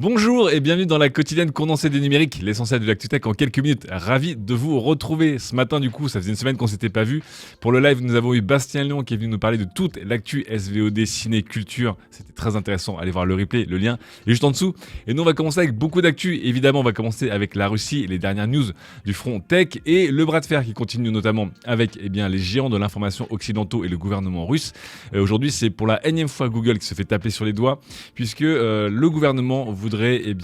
Bonjour et bienvenue dans la quotidienne condensée des numériques, l'essentiel de l'actu-tech en quelques minutes. Ravi de vous retrouver ce matin. Du coup, ça faisait une semaine qu'on s'était pas vu. Pour le live, nous avons eu Bastien Lyon qui est venu nous parler de toute l'actu SVOD, ciné, culture. C'était très intéressant. Allez voir le replay, le lien est juste en dessous. Et nous, on va commencer avec beaucoup d'actu. Évidemment, on va commencer avec la Russie et les dernières news du front tech et le bras de fer qui continue notamment avec les géants de l'information occidentaux et le gouvernement russe. Aujourd'hui, c'est pour la énième fois Google qui se fait taper sur les doigts puisque le gouvernement voudrait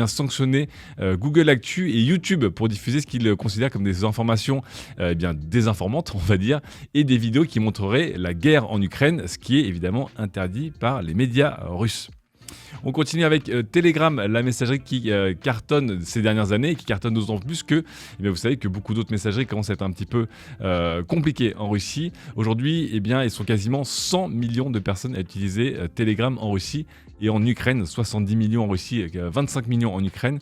sanctionner Google Actu et YouTube pour diffuser ce qu'ils considèrent comme des informations désinformantes, on va dire, et des vidéos qui montreraient la guerre en Ukraine, ce qui est évidemment interdit par les médias russes. On continue avec Telegram, la messagerie qui cartonne ces dernières années et qui cartonne d'autant plus que vous savez que beaucoup d'autres messageries commencent à être un petit peu compliquées en Russie. Aujourd'hui, ils sont quasiment 100 millions de personnes à utiliser Telegram en Russie et en Ukraine, 70 millions en Russie, 25 millions en Ukraine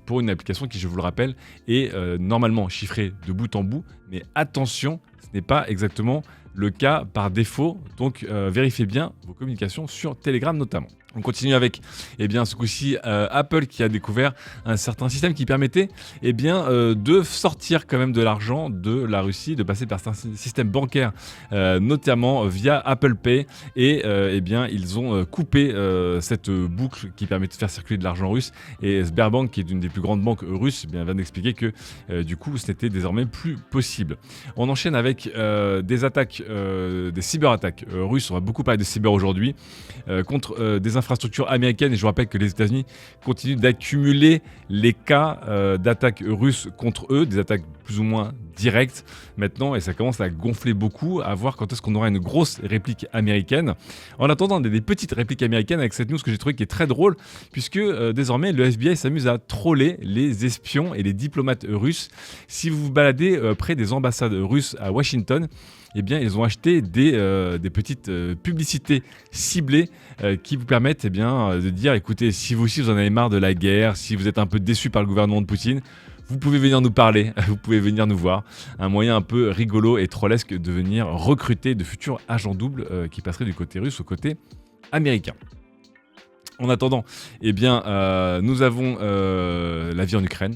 pour une application qui, je vous le rappelle, est normalement chiffrée de bout en bout. Mais attention, ce n'est pas exactement le cas par défaut, donc vérifiez bien vos communications sur Telegram notamment. On continue avec ce coup-ci Apple qui a découvert un certain système qui permettait de sortir quand même de l'argent de la Russie, de passer par un système bancaire notamment via Apple Pay et ils ont coupé cette boucle qui permet de faire circuler de l'argent russe et Sberbank qui est une des plus grandes banques russes vient d'expliquer que du coup ce n'était désormais plus possible. On enchaîne avec des attaques, des cyberattaques russes, on va beaucoup parler de cyber aujourd'hui, contre des infrastructures américaines et je vous rappelle que les États-Unis continuent d'accumuler les cas d'attaques russes contre eux, des attaques plus ou moins directes maintenant et ça commence à gonfler beaucoup, à voir quand est-ce qu'on aura une grosse réplique américaine. En attendant, des petites répliques américaines avec cette news que j'ai trouvé qui est très drôle puisque désormais le FBI s'amuse à troller les espions et les diplomates russes. Si vous vous baladez près des ambassades russes à Washington, ils ont acheté des petites publicités ciblées qui vous permettent de dire écoutez, si vous aussi vous en avez marre de la guerre, si vous êtes un peu déçu par le gouvernement de Poutine, vous pouvez venir nous parler, vous pouvez venir nous voir. Un moyen un peu rigolo et trollesque de venir recruter de futurs agents doubles qui passeraient du côté russe au côté américain. En attendant, nous avons la vie en Ukraine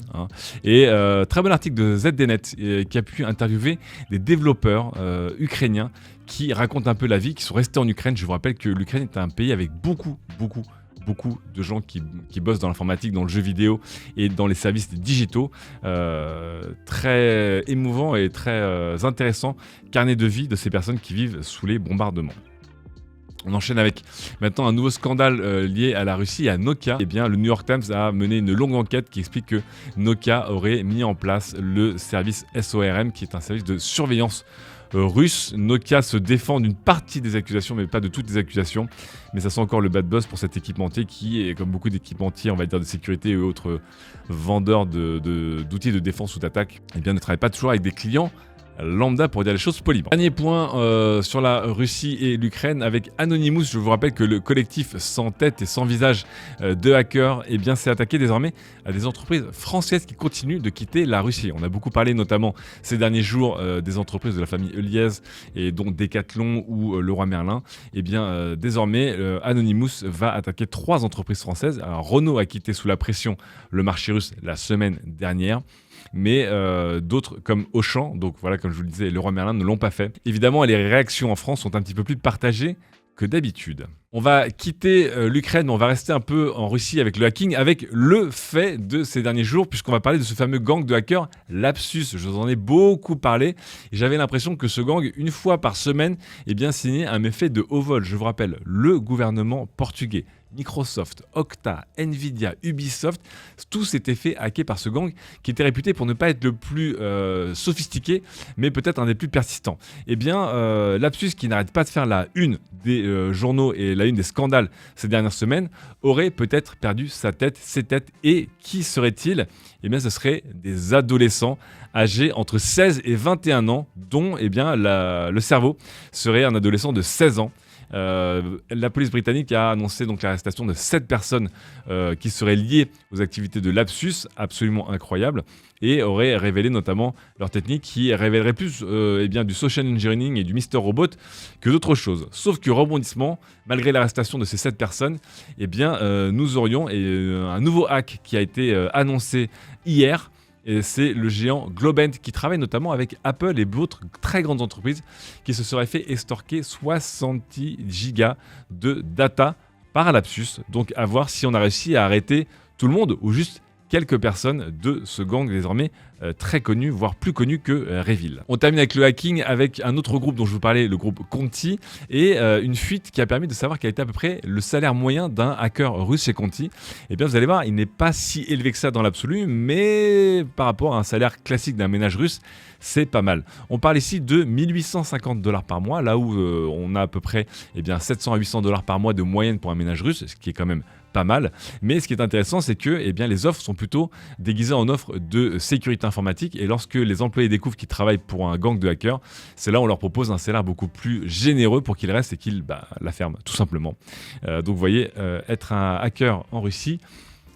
et très bon article de ZDNet qui a pu interviewer des développeurs ukrainiens qui racontent un peu la vie, qui sont restés en Ukraine. Je vous rappelle que l'Ukraine est un pays avec beaucoup de gens qui bossent dans l'informatique, dans le jeu vidéo et dans les services digitaux. Très émouvant et très intéressant carnet de vie de ces personnes qui vivent sous les bombardements. On enchaîne avec maintenant un nouveau scandale lié à la Russie et à Nokia. Le New York Times a mené une longue enquête qui explique que Nokia aurait mis en place le service SORM, qui est un service de surveillance russe. Nokia se défend d'une partie des accusations, mais pas de toutes les accusations. Mais ça sent encore le bad buzz pour cet équipementier qui est, comme beaucoup d'équipementiers, on va dire de sécurité et autres vendeurs d'outils de défense ou d'attaque, ne travaillent pas toujours avec des clients lambda pour dire les choses poliment. Dernier point sur la Russie et l'Ukraine avec Anonymous. Je vous rappelle que le collectif sans tête et sans visage de hackers s'est attaqué désormais à des entreprises françaises qui continuent de quitter la Russie. On a beaucoup parlé notamment ces derniers jours des entreprises de la famille Eliez et dont Decathlon ou Leroy Merlin. Désormais Anonymous va attaquer 3 entreprises françaises. Alors, Renault a quitté sous la pression le marché russe la semaine dernière. Mais d'autres comme Auchan, donc voilà, comme je vous le disais, Leroy Merlin ne l'ont pas fait. Évidemment, les réactions en France sont un petit peu plus partagées que d'habitude. On va quitter l'Ukraine, mais on va rester un peu en Russie avec le hacking, avec le fait de ces derniers jours, puisqu'on va parler de ce fameux gang de hackers Lapsus. Je vous en ai beaucoup parlé, et j'avais l'impression que ce gang, une fois par semaine, signait un méfait de haut vol. Je vous rappelle, le gouvernement portugais, Microsoft, Okta, Nvidia, Ubisoft, tous étaient fait hacker par ce gang qui était réputé pour ne pas être le plus sophistiqué, mais peut-être un des plus persistants. Lapsus, qui n'arrête pas de faire la une des journaux et la une des scandales ces dernières semaines, aurait peut-être perdu sa tête, ses têtes. Et qui serait-il ? Ce serait des adolescents âgés entre 16 et 21 ans, dont le cerveau serait un adolescent de 16 ans. La police britannique a annoncé donc l'arrestation de 7 personnes qui seraient liées aux activités de Lapsus, absolument incroyable, et aurait révélé notamment leur technique qui révélerait plus du social engineering et du Mr. Robot que d'autres choses. Sauf que rebondissement, malgré l'arrestation de ces 7 personnes, nous aurions un nouveau hack qui a été annoncé hier. Et c'est le géant Globant qui travaille notamment avec Apple et d'autres très grandes entreprises qui se seraient fait extorquer 70 gigas de data par Lapsus. Donc à voir si on a réussi à arrêter tout le monde ou juste quelques personnes de ce gang désormais très connu, voire plus connu que Revil. On termine avec le hacking avec un autre groupe dont je vous parlais, le groupe Conti, et une fuite qui a permis de savoir quel était à peu près le salaire moyen d'un hacker russe chez Conti. Et bien vous allez voir, il n'est pas si élevé que ça dans l'absolu, mais par rapport à un salaire classique d'un ménage russe, c'est pas mal. On parle ici de 1850$ par mois, là où on a à peu près 700 à 800$ par mois de moyenne pour un ménage russe, ce qui est quand même pas mal. Mais ce qui est intéressant, c'est que les offres sont plutôt déguisées en offres de sécurité informatique. Et lorsque les employés découvrent qu'ils travaillent pour un gang de hackers, c'est là où on leur propose un salaire beaucoup plus généreux pour qu'ils restent et qu'ils la ferment, tout simplement. Donc vous voyez, être un hacker en Russie,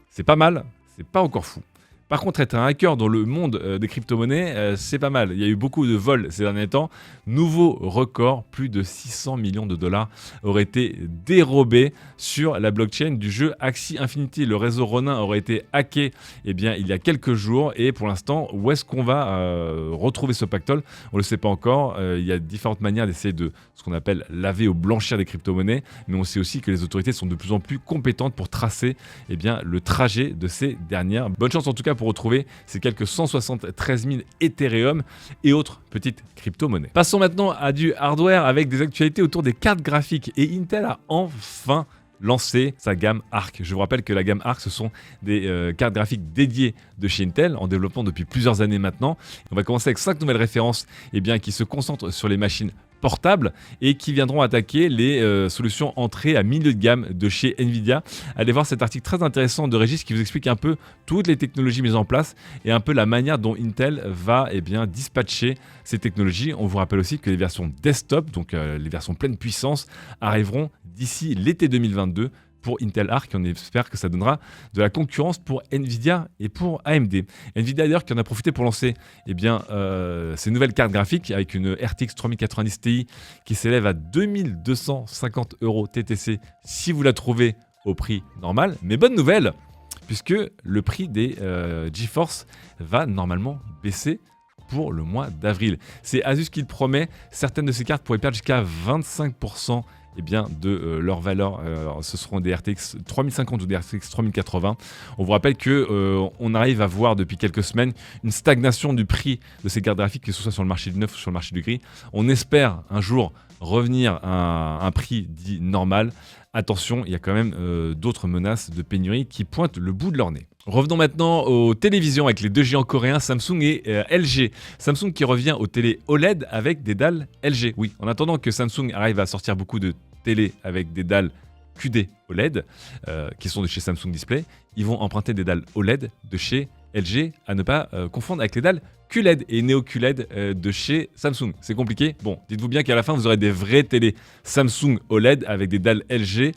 c'est pas mal, c'est pas encore fou. Par contre, être un hacker dans le monde des crypto-monnaies, c'est pas mal. Il y a eu beaucoup de vols ces derniers temps. Nouveau record, plus de 600 millions de dollars auraient été dérobés sur la blockchain du jeu Axie Infinity. Le réseau Ronin aurait été hacké il y a quelques jours. Et pour l'instant, où est-ce qu'on va retrouver ce pactole? On ne le sait pas encore. Il y a différentes manières d'essayer de ce qu'on appelle laver ou blanchir des crypto-monnaies. Mais on sait aussi que les autorités sont de plus en plus compétentes pour tracer le trajet de ces dernières. Bonne chance en tout cas pour retrouver ces quelques 173 000 Ethereum et autres petites crypto-monnaies. Passons maintenant à du hardware avec des actualités autour des cartes graphiques. Et Intel a enfin lancé sa gamme Arc. Je vous rappelle que la gamme Arc, ce sont des cartes graphiques dédiées de chez Intel, en développement depuis plusieurs années maintenant. On va commencer avec 5 nouvelles références qui se concentrent sur les machines portables et qui viendront attaquer les solutions entrées à milieu de gamme de chez Nvidia. Allez voir cet article très intéressant de Régis qui vous explique un peu toutes les technologies mises en place et un peu la manière dont Intel va dispatcher ces technologies. On vous rappelle aussi que les versions desktop, donc les versions pleine puissance, arriveront d'ici l'été 2022 pour Intel Arc. On espère que ça donnera de la concurrence pour Nvidia et pour AMD. Nvidia d'ailleurs qui en a profité pour lancer ces nouvelles cartes graphiques avec une RTX 3090 Ti qui s'élève à 2250 € TTC si vous la trouvez au prix normal. Mais bonne nouvelle, puisque le prix des GeForce va normalement baisser pour le mois d'avril. C'est Asus qui le promet. Certaines de ces cartes pourraient perdre jusqu'à 25% de leur valeur. Ce seront des RTX 3050 ou des RTX 3080. On vous rappelle que on arrive à voir depuis quelques semaines une stagnation du prix de ces cartes graphiques, que ce soit sur le marché du neuf ou sur le marché du gris. On espère un jour revenir à un prix dit normal. Attention, il y a quand même d'autres menaces de pénurie qui pointent le bout de leur nez. Revenons maintenant aux télévisions avec les deux géants coréens Samsung et LG. Samsung qui revient aux télé OLED avec des dalles LG. Oui, en attendant que Samsung arrive à sortir beaucoup de télé avec des dalles QD OLED qui sont de chez Samsung Display, ils vont emprunter des dalles OLED de chez LG, à ne pas confondre avec les dalles QLED et Neo QLED de chez Samsung. C'est compliqué. Bon, dites-vous bien qu'à la fin, vous aurez des vraies télé Samsung OLED avec des dalles LG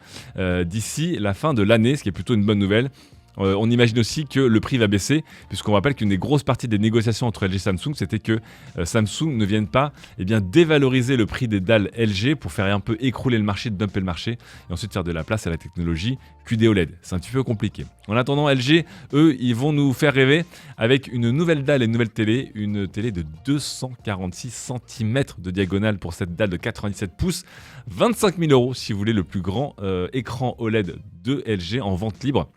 d'ici la fin de l'année, ce qui est plutôt une bonne nouvelle. On imagine aussi que le prix va baisser, puisqu'on rappelle qu'une des grosses parties des négociations entre LG et Samsung, c'était que Samsung ne vienne pas dévaloriser le prix des dalles LG pour faire un peu écrouler le marché, dumper le marché, et ensuite faire de la place à la technologie QD OLED. C'est un petit peu compliqué. En attendant, LG, eux, ils vont nous faire rêver avec une nouvelle dalle et une nouvelle télé, une télé de 246 cm de diagonale pour cette dalle de 97 pouces, 25 000 € si vous voulez le plus grand écran OLED de LG en vente libre.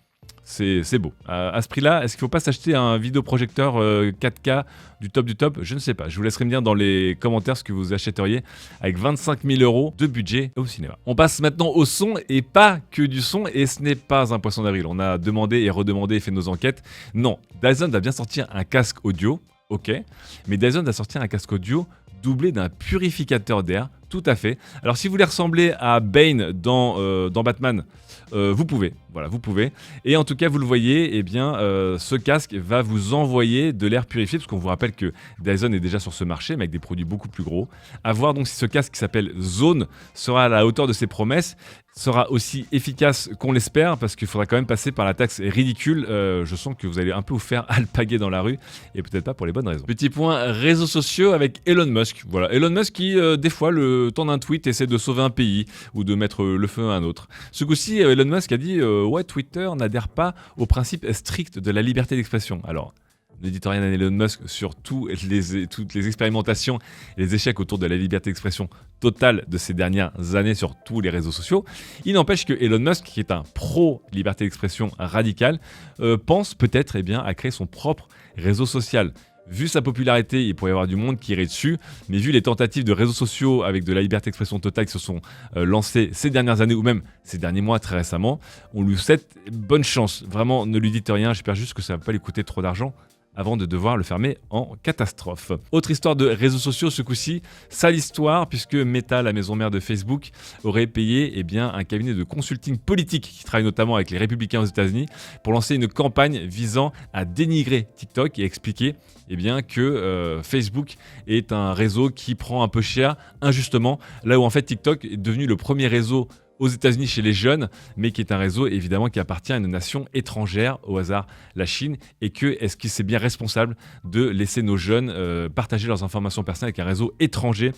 C'est beau. À ce prix-là, est-ce qu'il ne faut pas s'acheter un vidéoprojecteur 4K du top? Je ne sais pas. Je vous laisserai me dire dans les commentaires ce que vous achèteriez avec 25 000 € de budget au cinéma. On passe maintenant au son et pas que du son. Et ce n'est pas un poisson d'avril. On a demandé et redemandé et fait nos enquêtes. Non, Dyson va bien sortir un casque audio. Ok. Mais Dyson va sortir un casque audio doublé d'un purificateur d'air, Tout à fait. Alors si vous voulez ressembler à Bane dans Batman, vous pouvez. Voilà, vous pouvez. Et en tout cas, vous le voyez, eh bien, ce casque va vous envoyer de l'air purifié, parce qu'on vous rappelle que Dyson est déjà sur ce marché, mais avec des produits beaucoup plus gros. À voir donc si ce casque qui s'appelle Zone sera à la hauteur de ses promesses, sera aussi efficace qu'on l'espère, parce qu'il faudra quand même passer par la taxe ridicule. Je sens que vous allez un peu vous faire alpaguer dans la rue, et peut-être pas pour les bonnes raisons. Petit point réseaux sociaux avec Elon Musk. Voilà, Elon Musk qui, des fois, le temps d'un tweet, essaie de sauver un pays ou de mettre le feu à un autre. Ce coup-ci, Elon Musk a dit ouais, Twitter n'adhère pas au principe strict de la liberté d'expression. Alors, ne dites rien à Elon Musk sur toutes les expérimentations et les échecs autour de la liberté d'expression totale de ces dernières années sur tous les réseaux sociaux. Il n'empêche que Elon Musk, qui est un pro-liberté d'expression radical, pense peut-être à créer son propre réseau social. Vu sa popularité, il pourrait y avoir du monde qui irait dessus, mais vu les tentatives de réseaux sociaux avec de la liberté d'expression totale qui se sont lancées ces dernières années, ou même ces derniers mois très récemment, on lui souhaite bonne chance. Vraiment, ne lui dites rien, j'espère juste que ça ne va pas lui coûter trop d'argent avant de devoir le fermer en catastrophe. Autre histoire de réseaux sociaux ce coup-ci, sale histoire, puisque Meta, la maison mère de Facebook, aurait payé un cabinet de consulting politique qui travaille notamment avec les républicains aux États-Unis pour lancer une campagne visant à dénigrer TikTok et expliquer que Facebook est un réseau qui prend un peu cher injustement, là où en fait TikTok est devenu le premier réseau aux États-Unis chez les jeunes, mais qui est un réseau évidemment qui appartient à une nation étrangère, au hasard la Chine, et est-ce que c'est bien responsable de laisser nos jeunes partager leurs informations personnelles avec un réseau étranger.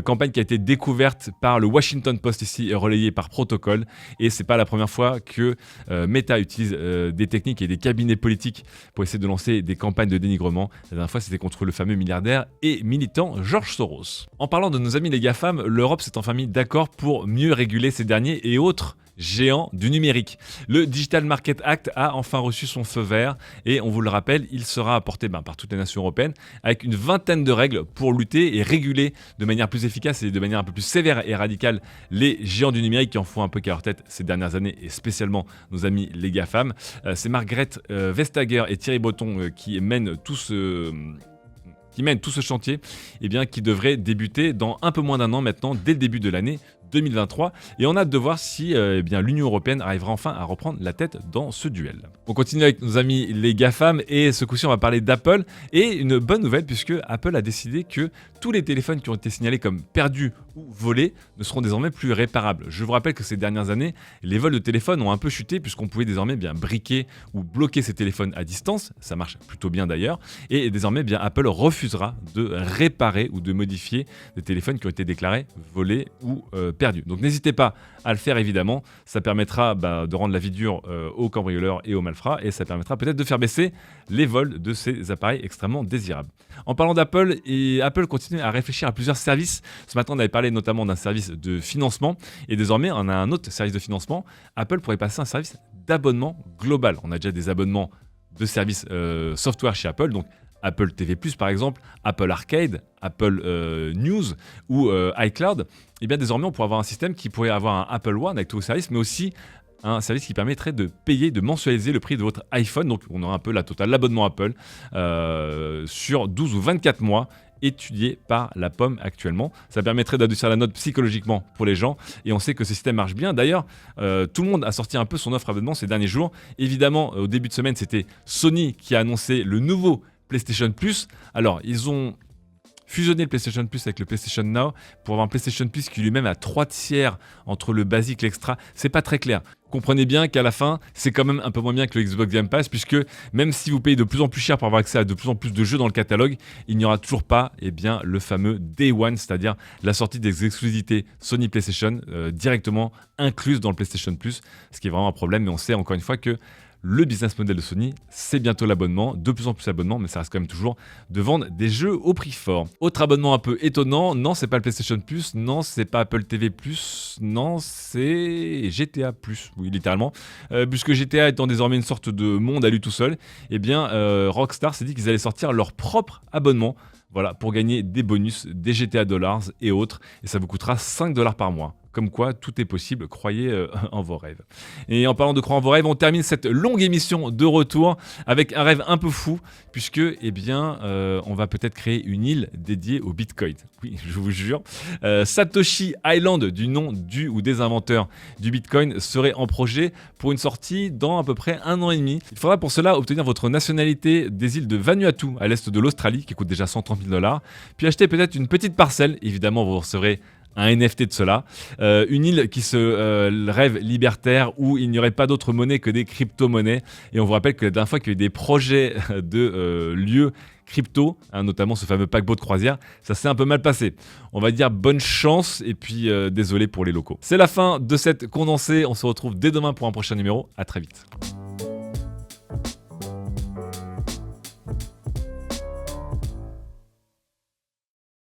Campagne qui a été découverte par le Washington Post ici et relayée par Protocol, et c'est pas la première fois que Meta utilise des techniques et des cabinets politiques pour essayer de lancer des campagnes de dénigrement. La dernière fois c'était contre le fameux milliardaire et militant George Soros. En parlant de nos amis les GAFAM, l'Europe s'est enfin mis d'accord pour mieux réguler ces derniers et autres géants du numérique. Le Digital Market Act a enfin reçu son feu vert et on vous le rappelle, il sera apporté par toutes les nations européennes avec une vingtaine de règles pour lutter et réguler de manière plus efficace et de manière un peu plus sévère et radicale les géants du numérique qui en font un peu qu'à leur tête ces dernières années et spécialement nos amis les GAFAM. C'est Margrethe Vestager et Thierry Breton qui mènent tout ce chantier qui devrait débuter dans un peu moins d'un an maintenant, dès le début de l'année 2023, et on a hâte de voir si l'Union Européenne arrivera enfin à reprendre la tête dans ce duel. On continue avec nos amis les GAFAM, et ce coup-ci on va parler d'Apple, et une bonne nouvelle puisque Apple a décidé que tous les téléphones qui ont été signalés comme perdus ou volés ne seront désormais plus réparables. Je vous rappelle que ces dernières années, les vols de téléphones ont un peu chuté puisqu'on pouvait désormais briquer ou bloquer ces téléphones à distance, ça marche plutôt bien d'ailleurs, et désormais Apple refusera de réparer ou de modifier des téléphones qui ont été déclarés volés ou perdus. Donc n'hésitez pas à le faire évidemment, ça permettra de rendre la vie dure aux cambrioleurs et aux malfrats, et ça permettra peut-être de faire baisser les vols de ces appareils extrêmement désirables. En parlant d'Apple, Apple continue à réfléchir à plusieurs services. Ce matin on avait parlé notamment d'un service de financement, et désormais on a un autre service de financement. Apple pourrait passer à un service d'abonnement global. On a déjà des abonnements de services software chez Apple, donc Apple TV+, par exemple, Apple Arcade, Apple News ou iCloud. Et bien désormais, on pourrait avoir un système qui pourrait avoir un Apple One avec tous vos services, mais aussi un service qui permettrait de payer, de mensualiser le prix de votre iPhone. Donc on aura un peu la totale, l'abonnement Apple sur 12 ou 24 mois, étudié par la pomme actuellement. Ça permettrait d'adoucir la note psychologiquement pour les gens, et on sait que ce système marche bien. D'ailleurs, tout le monde a sorti un peu son offre abonnement ces derniers jours. Évidemment, au début de semaine, c'était Sony qui a annoncé le nouveau PlayStation Plus. Alors, ils ont fusionner le PlayStation Plus avec le PlayStation Now pour avoir un PlayStation Plus qui lui-même a 3/3 entre le basique et l'extra. C'est pas très clair. Comprenez bien qu'à la fin, c'est quand même un peu moins bien que le Xbox Game Pass, puisque même si vous payez de plus en plus cher pour avoir accès à de plus en plus de jeux dans le catalogue, il n'y aura toujours pas le fameux Day One, c'est-à-dire la sortie des exclusivités Sony PlayStation directement incluses dans le PlayStation Plus, ce qui est vraiment un problème, mais on sait encore une fois que le business model de Sony, c'est bientôt l'abonnement, de plus en plus d'abonnements, mais ça reste quand même toujours de vendre des jeux au prix fort. Autre abonnement un peu étonnant, non, c'est pas le PlayStation Plus, non, c'est pas Apple TV Plus, non, c'est GTA Plus, oui, littéralement. Puisque GTA étant désormais une sorte de monde à lui tout seul, Rockstar s'est dit qu'ils allaient sortir leur propre abonnement. Voilà, pour gagner des bonus, des GTA dollars et autres. Et ça vous coûtera 5 dollars par mois. Comme quoi, tout est possible, croyez en vos rêves. Et en parlant de croire en vos rêves, on termine cette longue émission de retour avec un rêve un peu fou, puisque, on va peut-être créer une île dédiée au Bitcoin. Oui, je vous jure. Satoshi Island, du nom du ou des inventeurs du Bitcoin, serait en projet pour une sortie dans à peu près 1 an et demi. Il faudra pour cela obtenir votre nationalité des îles de Vanuatu, à l'est de l'Australie, qui coûte déjà 130 000 dollars, puis acheter peut-être une petite parcelle. Évidemment, vous recevrez un NFT de cela, une île qui se rêve libertaire où il n'y aurait pas d'autre monnaie que des crypto-monnaies. Et on vous rappelle que la dernière fois qu'il y a eu des projets de lieux crypto, notamment ce fameux paquebot de croisière, ça s'est un peu mal passé. On va dire bonne chance et puis désolé pour les locaux. C'est la fin de cette condensée, on se retrouve dès demain pour un prochain numéro, à très vite.